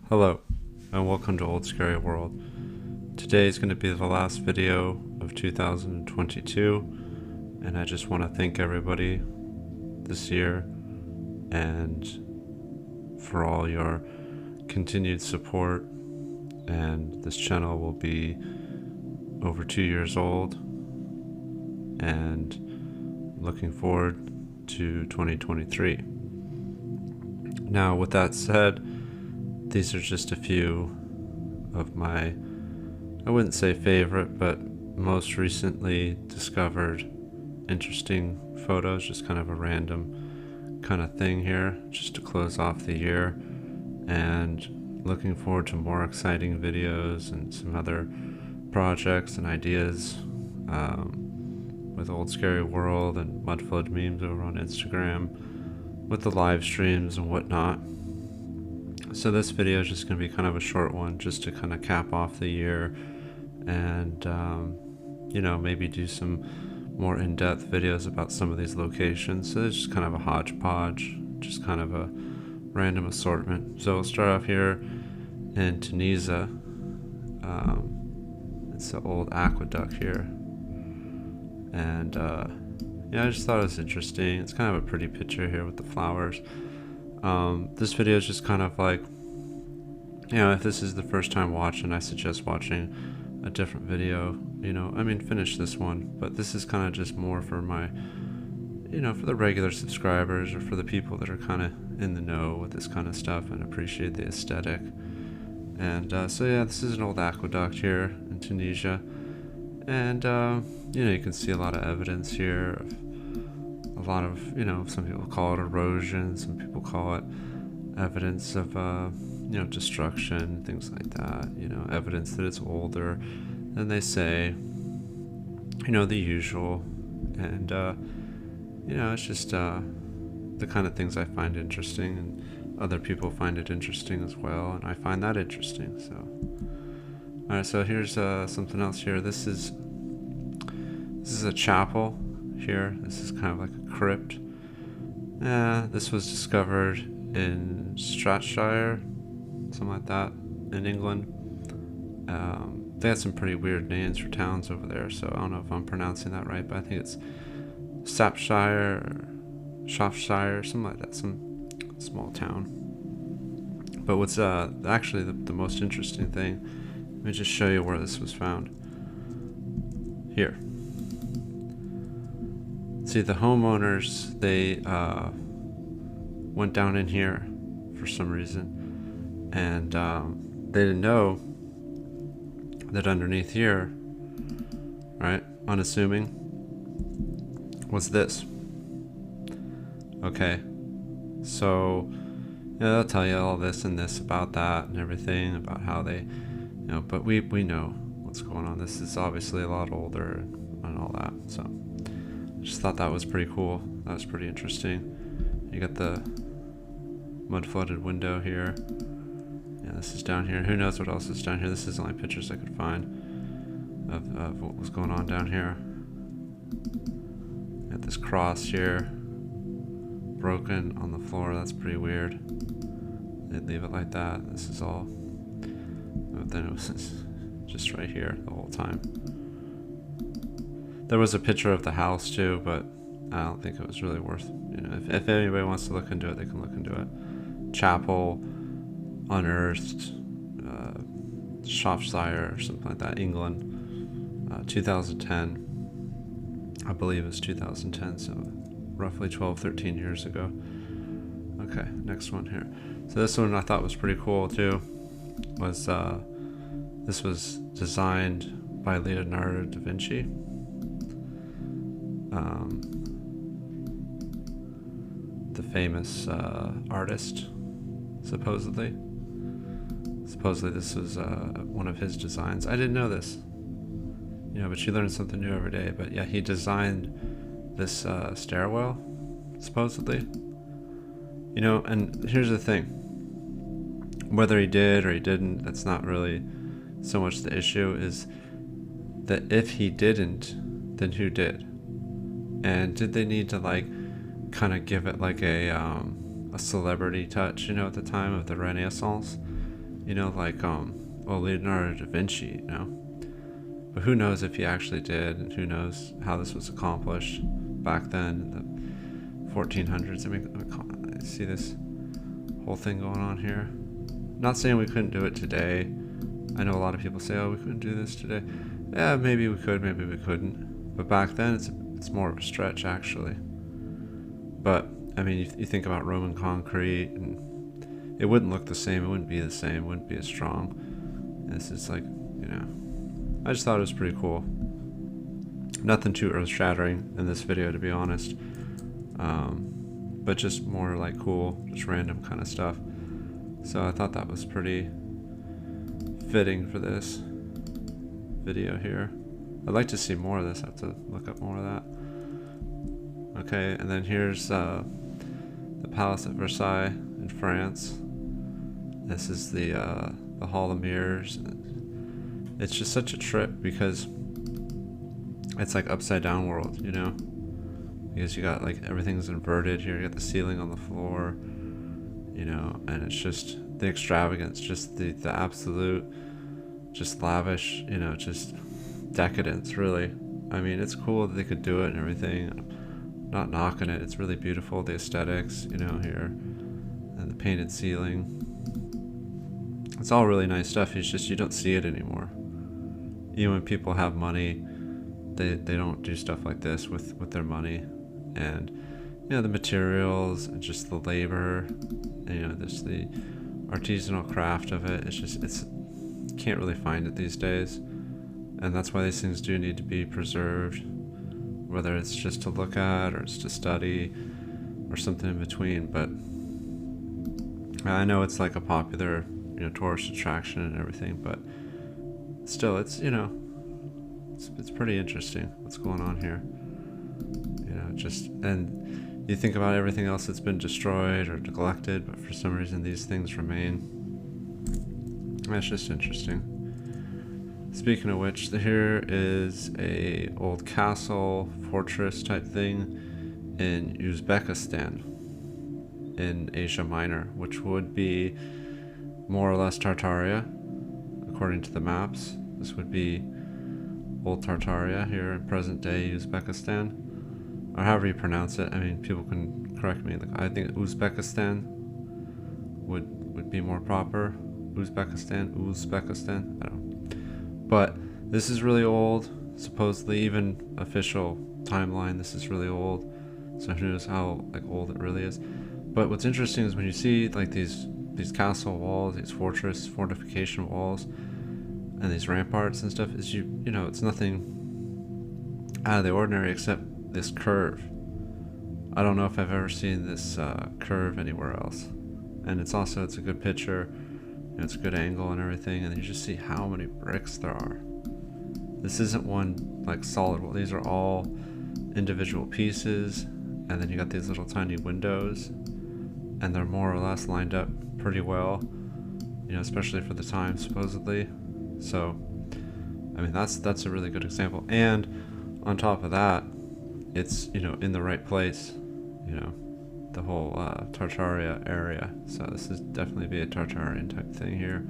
Hello, and welcome to Old Scary World. Today is going to be the last video of 2022, and I just want to thank everybody this year and for all your continued support. And this channel will be over 2 years old, and looking forward to 2023. Now, with that said, these are just a few of my, I wouldn't say favorite, but most recently discovered interesting photos, just kind of a random kind of thing here, just to close off the year, and looking forward to more exciting videos and some other projects and ideas with Old Scary World and Mudflood Memes over on Instagram, with the live streams and whatnot. So this video is just going to be kind of a short one, just to kind of cap off the year and, maybe do some more in-depth videos about some of these locations. So it's just kind of a hodgepodge, just kind of a random assortment. So we'll start off here in Tunisia. It's the old aqueduct here. And, I just thought it was interesting. It's kind of a pretty picture here with the flowers. This video is just kind of like, if this is the first time watching, I suggest watching a different video. Finish this one, but this is kind of just more for my, for the regular subscribers, or for the people that are kind of in the know with this kind of stuff and appreciate the aesthetic. And this is an old aqueduct here in Tunisia, and you can see a lot of evidence here of a lot of, some people call it erosion, some people call it evidence of, destruction, things like that, evidence that it's older than they say, the usual. And, it's just the kind of things I find interesting, and other people find it interesting as well, and I find that interesting. So, alright, so here's something else here. This is a chapel here. This is kind of like a crypt. This was discovered in Stratshire, something like that, in England. They had some pretty weird names for towns over there, so I don't know if I'm pronouncing that right, but I think it's Sapshire or Shropshire, something like that, some small town. But what's actually the most interesting thing, let me just show you where this was found. Here. See, the homeowners, they went down in here for some reason, and they didn't know that underneath here, right, unassuming, was this. Okay, so they'll tell you all this and this about that and everything, about how they, but we know what's going on. This is obviously a lot older and all that, so just thought that was pretty cool. That was pretty interesting. You got the mud flooded window here. Yeah, this is down here. Who knows what else is down here? This is the only pictures I could find of what was going on down here. Got this cross here, broken on the floor. That's pretty weird. They'd leave it like that. This is all. But then it was just right here the whole time. There was a picture of the house too, but I don't think it was really worth, if anybody wants to look into it, they can look into it. Chapel, unearthed, Shropshire or something like that, England, 2010, I believe it was 2010, so roughly 12-13 years ago. Okay, next one here. So this one I thought was pretty cool too. This was designed by Leonardo da Vinci. The famous artist, supposedly. Supposedly this was one of his designs. I didn't know this, but you learn something new every day. But yeah, he designed this stairwell, supposedly. And here's the thing. Whether he did or he didn't, that's not really so much the issue, is that if he didn't, then who did? And did they need to kind of give it like a celebrity touch, at the time of the Renaissance? you know, like well, Leonardo da Vinci, you know. But who knows if he actually did, and who knows how this was accomplished back then in the 1400s. I mean, see this whole thing going on here. Not saying we couldn't do it today. I know a lot of people say, oh, we couldn't do this today. Yeah, maybe we could, maybe we couldn't. But back then, it's more of a stretch, actually. But, I mean, you think about Roman concrete, and it wouldn't look the same, it wouldn't be the same, it wouldn't be as strong. And this is like, you know, I just thought it was pretty cool. Nothing too earth-shattering in this video, to be honest. But just more like cool, just random kind of stuff. So I thought that was pretty fitting for this video here. I'd like to see more of this. I have to look up more of that. Okay, and then here's the Palace at Versailles in France. This is the Hall of Mirrors. It's just such a trip because it's like upside down world, you know? Because you got like everything's inverted here. You got the ceiling on the floor, you know, and it's just the extravagance, just the absolute, just lavish, you know, just decadence, really. I mean, it's cool that they could do it and everything. I'm not knocking it. It's really beautiful, the aesthetics, you know, here, and the painted ceiling. It's all really nice stuff. It's just you don't see it anymore. Even when people have money, they don't do stuff like this with their money. And, you know, the materials and just the labor, and, you know, just the artisanal craft of it. It's just, you can't really find it these days. And that's why these things do need to be preserved, whether it's just to look at or it's to study or something in between. But I know it's like a popular, you know, tourist attraction and everything, but still, it's, you know, it's pretty interesting what's going on here. You know, just, and you think about everything else that's been destroyed or neglected, but for some reason these things remain. That's just interesting. Speaking of which, here is a old castle, fortress type thing in Uzbekistan in Asia Minor, which would be more or less Tartaria, according to the maps. This would be Old Tartaria here in present day Uzbekistan, or however you pronounce it. I mean, people can correct me. Like, I think Uzbekistan would be more proper. Uzbekistan, I don't know. But this is really old. Supposedly, even official timeline, this is really old. So who knows how like old it really is. But what's interesting is when you see like these castle walls, these fortification walls, and these ramparts and stuff, is you know, it's nothing out of the ordinary except this curve. I don't know if I've ever seen this curve anywhere else. And it's a good picture, and it's a good angle and everything, and you just see how many bricks there are. This isn't one like solid wall. These are all individual pieces, and then you got these little tiny windows, and they're more or less lined up pretty well, you know, especially for the time, supposedly. So, I mean, that's a really good example. And on top of that, it's, you know, in the right place, you know, the whole Tartaria area. So this is definitely be a Tartarian type thing here.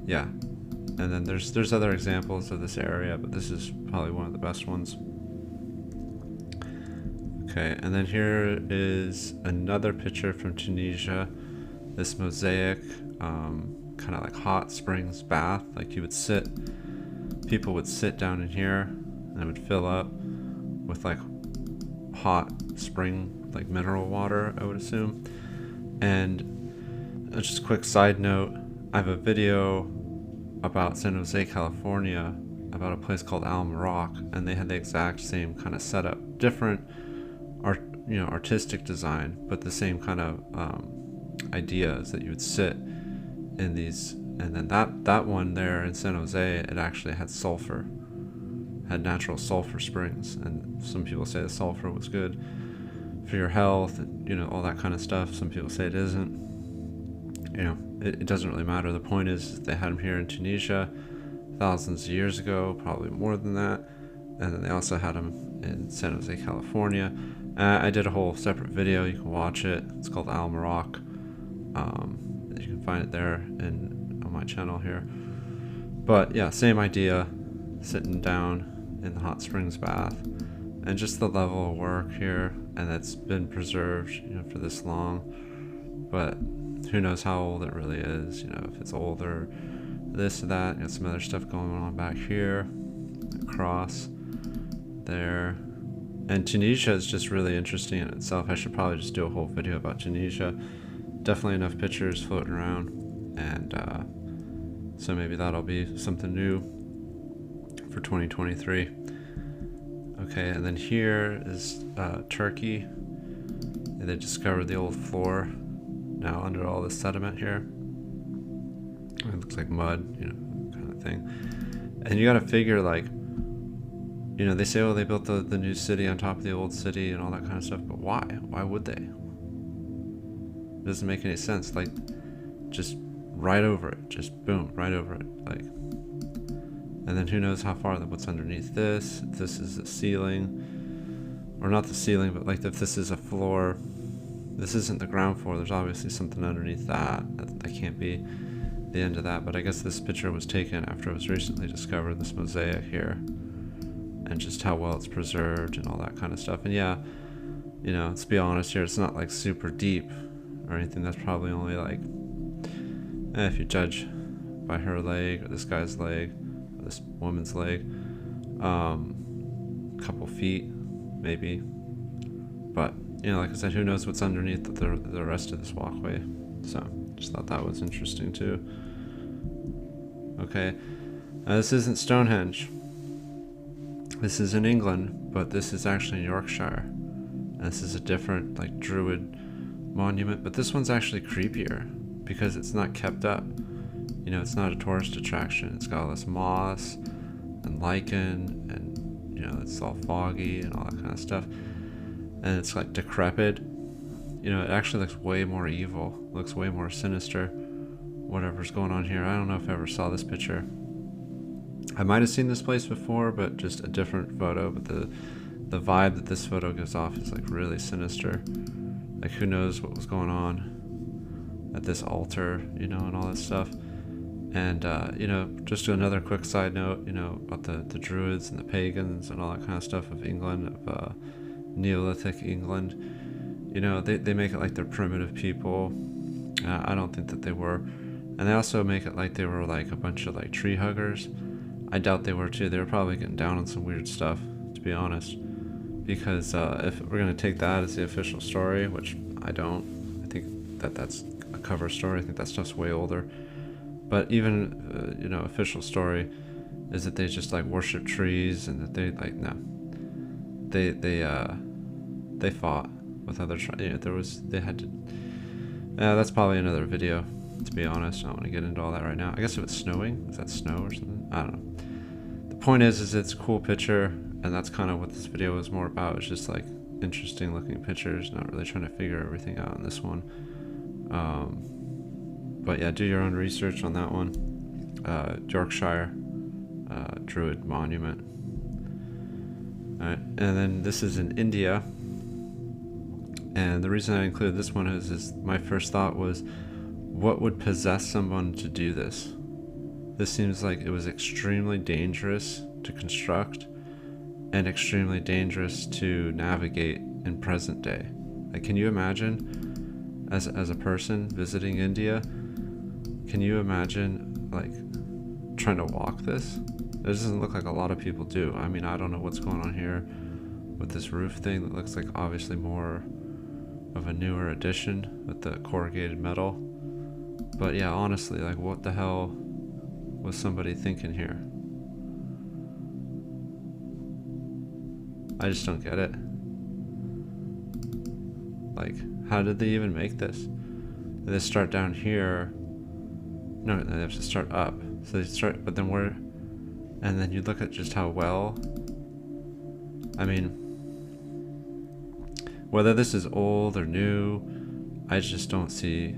Yeah, and then there's other examples of this area, but this is probably one of the best ones. Okay, and then here is another picture from Tunisia. This mosaic, kind of like hot springs bath. Like people would sit down in here, and it would fill up with like hot spring, like mineral water, I would assume. And just a quick side note, I have a video about San Jose, California, about a place called Al Maroc, and they had the exact same kind of setup, different artistic design, but the same kind of ideas that you would sit in these. And then that one there in San Jose, it actually had sulfur, had natural sulfur springs, and some people say the sulfur was good for your health, and, you know, all that kind of stuff. Some people say it isn't. You know, it doesn't really matter. The point is they had them here in Tunisia thousands of years ago, probably more than that. And then they also had them in San Jose, California. I did a whole separate video, you can watch it. It's called Al Maroc. You can find it there on my channel here. But yeah, same idea, sitting down in the hot springs bath, and just the level of work here, and it's been preserved, for this long. But who knows how old it really is, if it's older, this or that. Got some other stuff going on back here, across there. And Tunisia is just really interesting in itself. I should probably just do a whole video about Tunisia. Definitely enough pictures floating around, and so maybe that'll be something new for 2023. Okay, and then here is Turkey. They discovered the old floor now under all this sediment here. It looks like mud, kind of thing. And you gotta figure, like, they say, oh, they built the new city on top of the old city and all that kind of stuff, but why? Why would they? It doesn't make any sense. Like, just right over it, just boom, right over it, like. And then who knows how far, what's underneath this, if this is a ceiling, or not the ceiling, but like if this is a floor, this isn't the ground floor, there's obviously something underneath that can't be the end of that. But I guess this picture was taken after it was recently discovered, this mosaic here, and just how well it's preserved and all that kind of stuff. And yeah, let's be honest here, it's not like super deep or anything. That's probably only like, if you judge by her leg or this guy's leg, this woman's leg, couple feet maybe. But like I said, who knows what's underneath the rest of this walkway. So just thought that was interesting too. Okay, this isn't Stonehenge. This is in England, but this is actually in Yorkshire. And this is a different, like, Druid monument, but this one's actually creepier because it's not kept up. It's not a tourist attraction. It's got all this moss and lichen, and it's all foggy and all that kind of stuff. And it's like decrepit. It actually looks way more evil. Looks way more sinister. Whatever's going on here. I don't know if I ever saw this picture. I might have seen this place before, but just a different photo. But the vibe that this photo gives off is like really sinister. Like, who knows what was going on at this altar, and all this stuff. And just another quick side note, about the Druids and the pagans and all that kind of stuff of England, of Neolithic England. They make it like they're primitive people. I don't think that they were. And they also make it like they were like a bunch of like tree huggers. I doubt they were too. They were probably getting down on some weird stuff, to be honest. Because if we're going to take that as the official story, which I don't, I think that's a cover story. I think that stuff's way older. But even, official story is that they just like worship trees, and that they like, no. They fought with other tribes. They had to, that's probably another video, to be honest. I don't want to get into all that right now. I guess if it's snowing, is that snow or something? I don't know. The point is it's a cool picture, and that's kind of what this video was more about. It's just like interesting looking pictures, not really trying to figure everything out in this one. But yeah, do your own research on that one. Yorkshire Druid monument. Alright, and then this is in India. And the reason I included this one is my first thought was, what would possess someone to do this? This seems like it was extremely dangerous to construct and extremely dangerous to navigate in present day. Like, can you imagine, as a person visiting India, can you imagine like trying to walk this? It doesn't look like a lot of people do. I mean, I don't know what's going on here with this roof thing that looks like obviously more of a newer addition with the corrugated metal. But yeah, honestly, like, what the hell was somebody thinking here? I just don't get it. Like, how did they even make this? Did they start down here? No, they have to start up. So they start, but then where? And then you look at just how well, I mean, whether this is old or new, I just don't see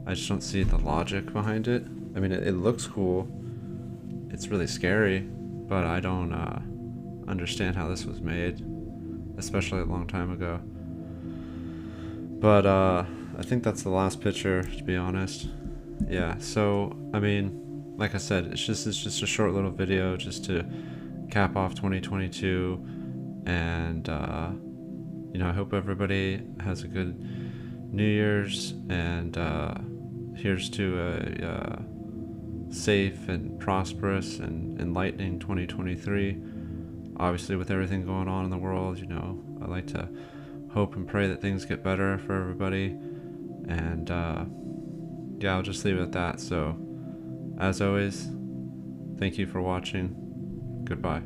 the logic behind it. I mean, it looks cool. It's really scary, but I don't understand how this was made. especially a long time ago. But I think that's the last picture, to be honest. Yeah, so I mean, like I said, it's just a short little video just to cap off 2022, and you know, I hope everybody has a good New Year's, and here's to a safe and prosperous and enlightening 2023. Obviously, with everything going on in the world, you know, I like to hope and pray that things get better for everybody. And yeah, I'll just leave it at that. So, as always, thank you for watching. Goodbye.